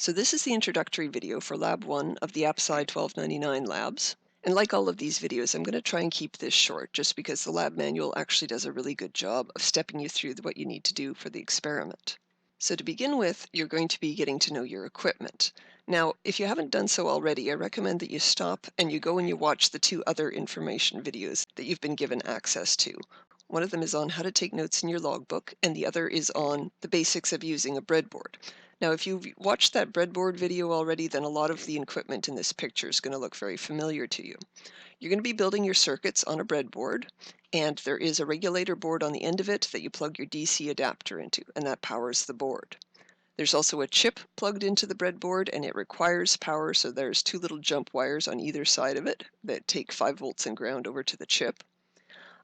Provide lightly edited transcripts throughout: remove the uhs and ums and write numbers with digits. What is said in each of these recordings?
So this is the introductory video for Lab 1 of the Apsci 1299 labs. And like all of these videos, I'm going to try and keep this short just because the lab manual actually does a really good job of stepping you through what you need to do for the experiment. So to begin with, you're going to be getting to know your equipment. Now, if you haven't done so already, I recommend that you stop and you go and you watch the two other information videos that you've been given access to. One of them is on how to take notes in your logbook, and the other is on the basics of using a breadboard. Now, if you've watched that breadboard video already, then a lot of the equipment in this picture is going to look very familiar to you. You're going to be building your circuits on a breadboard, and there is a regulator board on the end of it that you plug your DC adapter into, and that powers the board. There's also a chip plugged into the breadboard, and it requires power, so there's two little jump wires on either side of it that take 5 volts and ground over to the chip.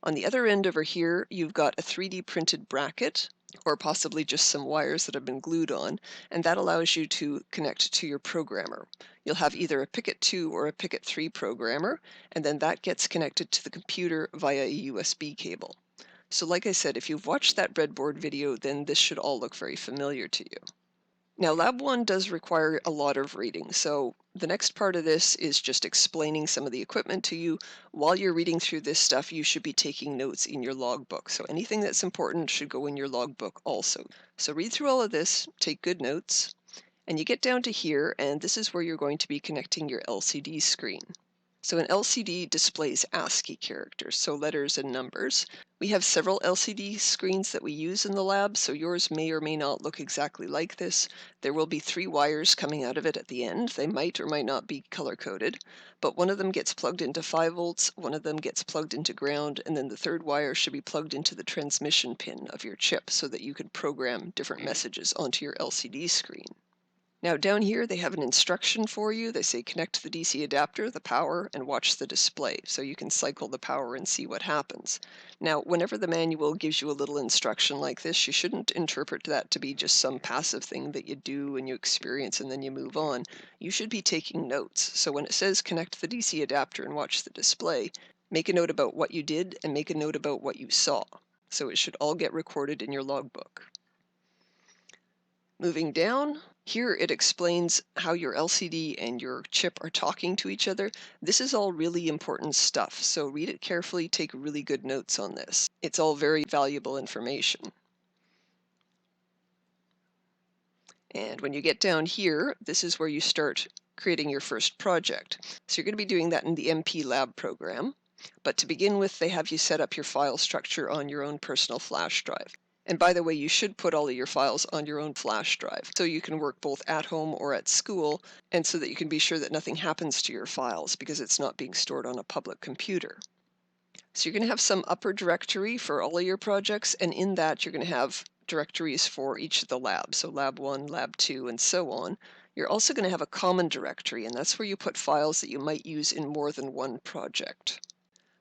On the other end over here, you've got a 3D printed bracket, or possibly just some wires that have been glued on, and that allows you to connect to your programmer. You'll have either a Picket 2 or a Picket 3 programmer, and then that gets connected to the computer via a USB cable. So like I said, if you've watched that breadboard video, then this should all look very familiar to you. Now, Lab 1 does require a lot of reading, so the next part of this is just explaining some of the equipment to you. While you're reading through this stuff, you should be taking notes in your logbook. So anything that's important should go in your logbook also. So read through all of this, take good notes, and you get down to here, and this is where you're going to be connecting your LCD screen. So an LCD displays ASCII characters, so letters and numbers. We have several LCD screens that we use in the lab, so yours may or may not look exactly like this. There will be 3 wires coming out of it at the end. They might or might not be color-coded, but one of them gets plugged into 5 volts, one of them gets plugged into ground, and then the third wire should be plugged into the transmission pin of your chip so that you can program different messages onto your LCD screen. Now down here they have an instruction for you. They say connect the DC adapter, the power, and watch the display. So you can cycle the power and see what happens. Now whenever the manual gives you a little instruction like this, you shouldn't interpret that to be just some passive thing that you do and you experience and then you move on. You should be taking notes. So when it says connect the DC adapter and watch the display, make a note about what you did and make a note about what you saw. So it should all get recorded in your logbook. Moving down, here it explains how your LCD and your chip are talking to each other. This is all really important stuff, so read it carefully, take really good notes on this. It's all very valuable information. And when you get down here, this is where you start creating your first project. So you're going to be doing that in the MP Lab program. But to begin with, they have you set up your file structure on your own personal flash drive. And by the way, you should put all of your files on your own flash drive so you can work both at home or at school, and so that you can be sure that nothing happens to your files because it's not being stored on a public computer. So you're going to have some upper directory for all of your projects, and in that you're going to have directories for each of the labs, so Lab 1, Lab 2, and so on. You're also going to have a common directory, and that's where you put files that you might use in more than one project.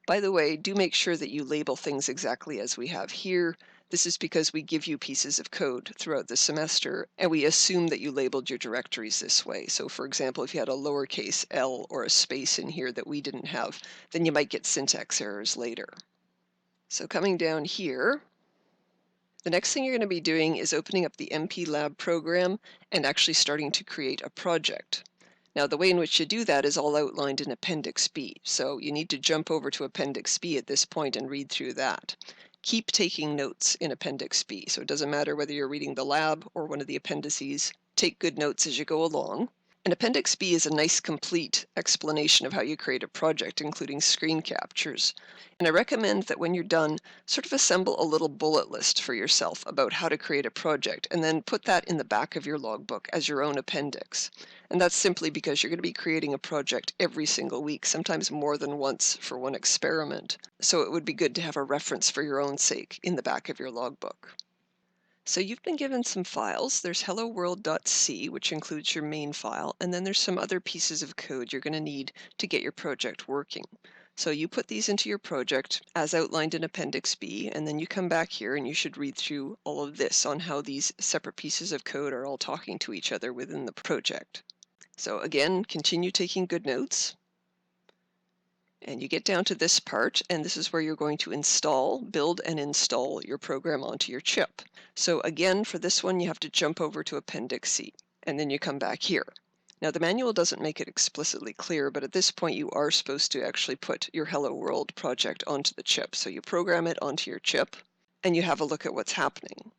By the way, do make sure that you label things exactly as we have here. This is because we give you pieces of code throughout the semester, and we assume that you labeled your directories this way. So for example, if you had a lowercase l or a space in here that we didn't have, then you might get syntax errors later. So coming down here, the next thing you're going to be doing is opening up the MP Lab program and actually starting to create a project. Now, the way in which you do that is all outlined in Appendix B, so you need to jump over to Appendix B at this point and read through that. Keep taking notes in Appendix B, so it doesn't matter whether you're reading the lab or one of the appendices. Take good notes as you go along. And Appendix B is a nice complete explanation of how you create a project, including screen captures. And I recommend that when you're done, sort of assemble a little bullet list for yourself about how to create a project, and then put that in the back of your logbook as your own appendix. And that's simply because you're going to be creating a project every single week, sometimes more than once for one experiment. So it would be good to have a reference for your own sake in the back of your logbook. So you've been given some files. There's helloworld.c, which includes your main file, and then there's some other pieces of code you're going to need to get your project working. So you put these into your project as outlined in Appendix B, and then you come back here and you should read through all of this on how these separate pieces of code are all talking to each other within the project. So again, continue taking good notes. And you get down to this part, and this is where you're going to build and install your program onto your chip. So again, for this one, you have to jump over to Appendix C. and then you come back here. Now the manual doesn't make it explicitly clear, but at this point you are supposed to actually put your Hello World project onto the chip. So you program it onto your chip, and you have a look at what's happening.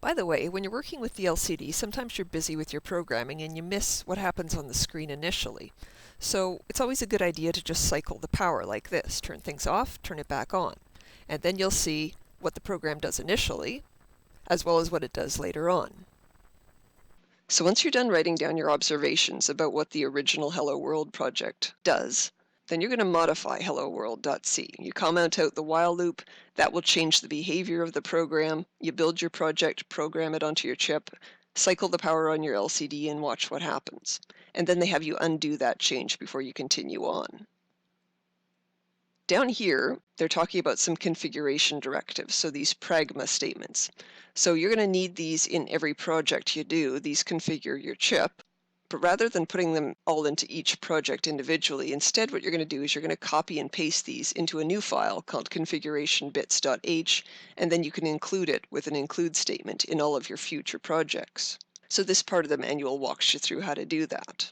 By the way, when you're working with the LCD, sometimes you're busy with your programming and you miss what happens on the screen initially. So it's always a good idea to just cycle the power like this. Turn things off, turn it back on. And then you'll see what the program does initially, as well as what it does later on. So once you're done writing down your observations about what the original Hello World project does, then you're going to modify hello world.c. You comment out the while loop. That will change the behavior of the program. You build your project, program it onto your chip, cycle the power on your LCD, and watch what happens. And then they have you undo that change before you continue on. Down here, they're talking about some configuration directives, so these pragma statements. So you're going to need these in every project you do. These configure your chip. But rather than putting them all into each project individually, instead what you're going to do is you're going to copy and paste these into a new file called configurationbits.h, and then you can include it with an include statement in all of your future projects. So this part of the manual walks you through how to do that.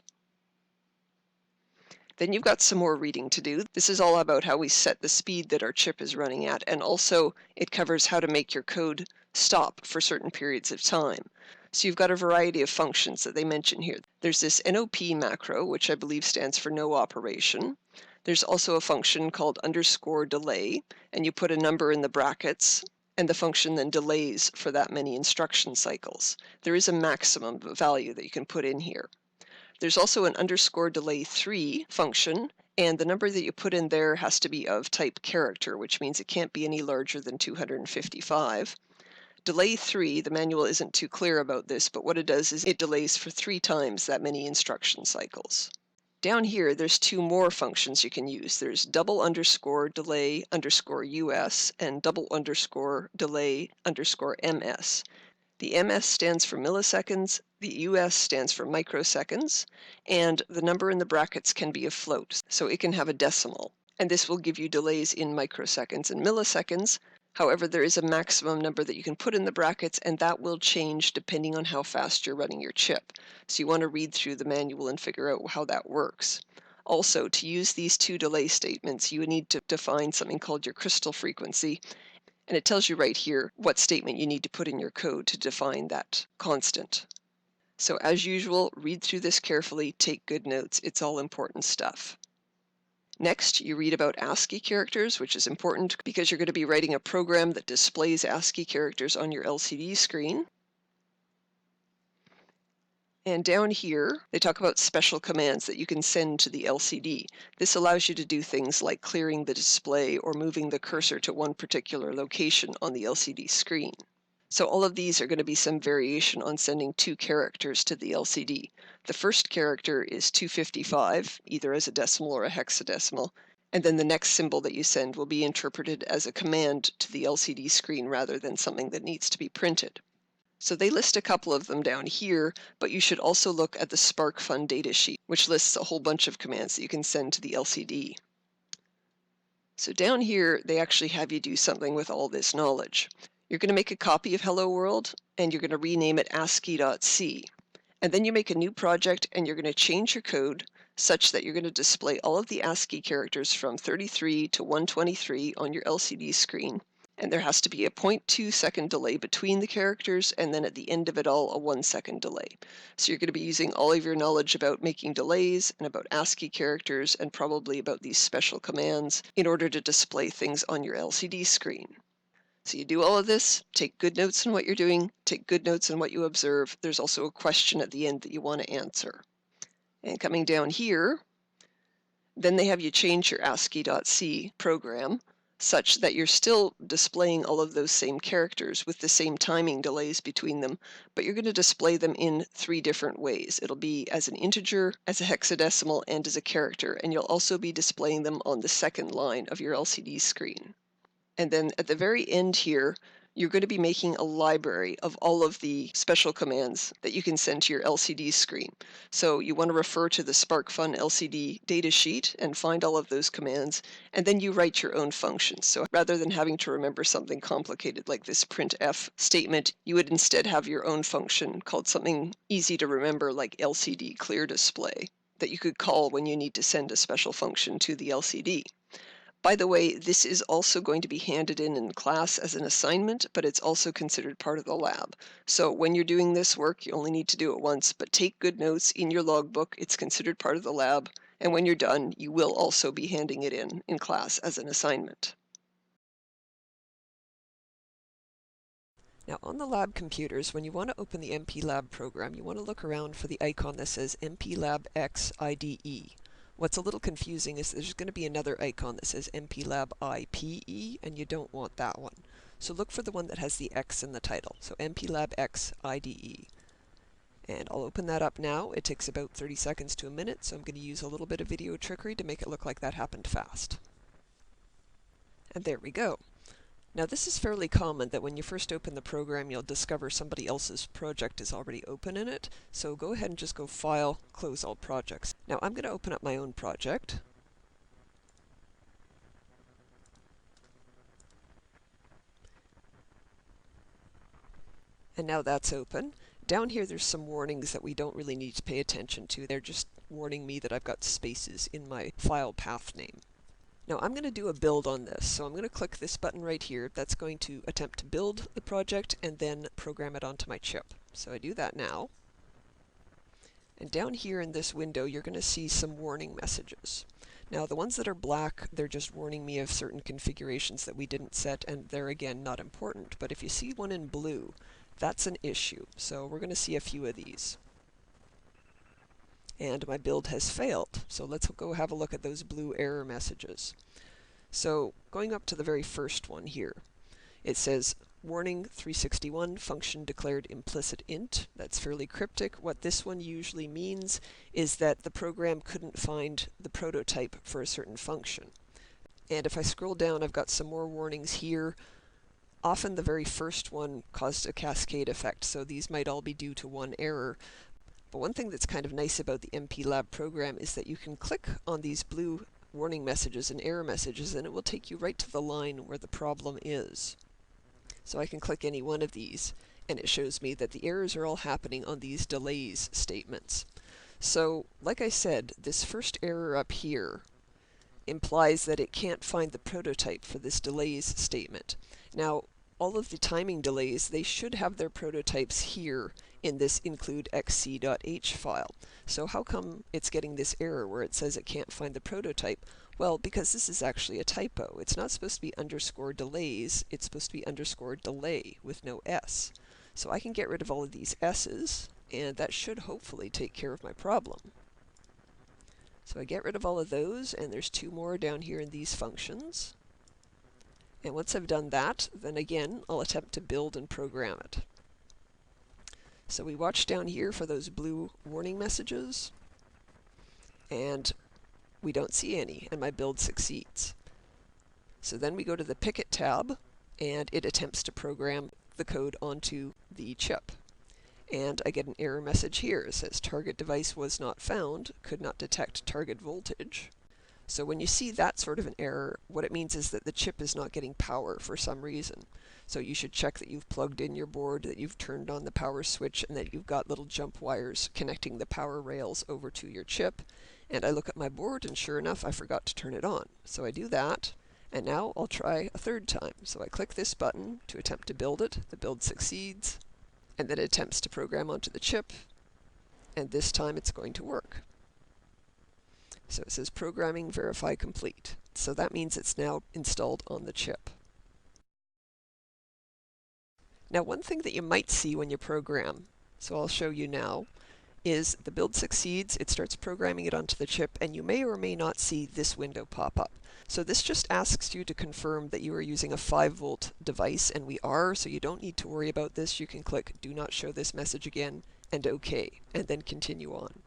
Then you've got some more reading to do. This is all about how we set the speed that our chip is running at, and also it covers how to make your code stop for certain periods of time. So you've got a variety of functions that they mention here. There's this NOP macro, which I believe stands for no operation. There's also a function called _delay, and you put a number in the brackets, and the function then delays for that many instruction cycles. There is a maximum value that you can put in here. There's also an _delay3 function, and the number that you put in there has to be of type character, which means it can't be any larger than 255. Delay 3, the manual isn't too clear about this, but what it does is it delays for 3 times that many instruction cycles. Down here, there's 2 more functions you can use. There's double_delay_us and double_delay_ms. The ms stands for milliseconds, the us stands for microseconds, and the number in the brackets can be a float, so it can have a decimal. And this will give you delays in microseconds and milliseconds. However, there is a maximum number that you can put in the brackets, and that will change depending on how fast you're running your chip. So you want to read through the manual and figure out how that works. Also, to use these 2 delay statements, you need to define something called your crystal frequency, and it tells you right here what statement you need to put in your code to define that constant. So as usual, read through this carefully, take good notes. It's all important stuff. Next, you read about Ascii characters, which is important because you're going to be writing a program that displays Ascii characters on your LCD screen. And down here, they talk about special commands that you can send to the LCD. This allows you to do things like clearing the display or moving the cursor to one particular location on the LCD screen. So all of these are going to be some variation on sending 2 characters to the LCD. The first character is 255, either as a decimal or a hexadecimal, and then the next symbol that you send will be interpreted as a command to the LCD screen rather than something that needs to be printed. So they list a couple of them down here, but you should also look at the SparkFun datasheet, which lists a whole bunch of commands that you can send to the LCD. So down here, they actually have you do something with all this knowledge. You're going to make a copy of Hello World, and you're going to rename it Ascii.c. And then you make a new project, and you're going to change your code such that you're going to display all of the Ascii characters from 33 to 123 on your LCD screen. And there has to be a 0.2 second delay between the characters, and then at the end of it all, a 1 second delay. So you're going to be using all of your knowledge about making delays and about Ascii characters and probably about these special commands in order to display things on your LCD screen. So you do all of this, take good notes on what you're doing, take good notes on what you observe. There's also a question at the end that you want to answer. And coming down here, then they have you change your Ascii.c program such that you're still displaying all of those same characters with the same timing delays between them, but you're going to display them in 3 different ways. It'll be as an integer, as a hexadecimal, and as a character, and you'll also be displaying them on the second line of your LCD screen. And then at the very end here, you're going to be making a library of all of the special commands that you can send to your LCD screen. So you want to refer to the SparkFun LCD datasheet and find all of those commands, and then you write your own functions. So rather than having to remember something complicated like this printf statement, you would instead have your own function called something easy to remember like LCD clear display that you could call when you need to send a special function to the LCD. By the way, this is also going to be handed in class as an assignment, but it's also considered part of the lab. So when you're doing this work, you only need to do it once, but take good notes in your logbook. It's considered part of the lab, and when you're done, you will also be handing it in class as an assignment. Now on the lab computers, when you want to open the MPLab program, you want to look around for the icon that says MPLab X IDE. What's a little confusing is there's going to be another icon that says MPLab IPE, and you don't want that one. So look for the one that has the X in the title, so MPLab X IDE. And I'll open that up now. It takes about 30 seconds to a minute, so I'm going to use a little bit of video trickery to make it look like that happened fast. And there we go. Now this is fairly common that when you first open the program, you'll discover somebody else's project is already open in it. So go ahead and just go File, Close All Projects. Now I'm going to open up my own project. And now that's open. Down here there's some warnings that we don't really need to pay attention to. They're just warning me that I've got spaces in my file path name. Now I'm going to do a build on this, so I'm going to click this button right here. That's going to attempt to build the project and then program it onto my chip. So I do that now. And down here in this window you're going to see some warning messages. Now the ones that are black, they're just warning me of certain configurations that we didn't set, and they're again not important. But if you see one in blue, that's an issue. So we're going to see a few of these. And my build has failed. So let's go have a look at those blue error messages. So going up to the very first one here, it says warning 361 function declared implicit int. That's fairly cryptic. What this one usually means is that the program couldn't find the prototype for a certain function. And if I scroll down, I've got some more warnings here. Often the very first one caused a cascade effect, so these might all be due to one error. But one thing that's kind of nice about the MPLab program is that you can click on these blue warning messages and error messages, and it will take you right to the line where the problem is. So I can click any one of these, and it shows me that the errors are all happening on these delays statements. So, like I said, this first error up here implies that it can't find the prototype for this delays statement. Now, all of the timing delays, they should have their prototypes here in this include xc.h file. So how come it's getting this error where it says it can't find the prototype? Well, because this is actually a typo. It's not supposed to be underscore delays, it's supposed to be underscore delay with no s. So I can get rid of all of these s's, and that should hopefully take care of my problem. So I get rid of all of those, and there's two more down here in these functions. And once I've done that, then again, I'll attempt to build and program it. So we watch down here for those blue warning messages, and we don't see any, and my build succeeds. So then we go to the Picket tab, and it attempts to program the code onto the chip. And I get an error message here. It says target device was not found, could not detect target voltage. So when you see that sort of an error, what it means is that the chip is not getting power for some reason. So you should check that you've plugged in your board, that you've turned on the power switch, and that you've got little jump wires connecting the power rails over to your chip. And I look at my board, and sure enough, I forgot to turn it on. So I do that, and now I'll try a third time. So I click this button to attempt to build it. The build succeeds, and then it attempts to program onto the chip, and this time it's going to work. So it says programming verify complete. So that means it's now installed on the chip. Now one thing that you might see when you program, so I'll show you now, is the build succeeds, it starts programming it onto the chip, and you may or may not see this window pop up. So this just asks you to confirm that you are using a 5-volt device, and we are, so you don't need to worry about this. You can click do not show this message again, and OK, and then continue on.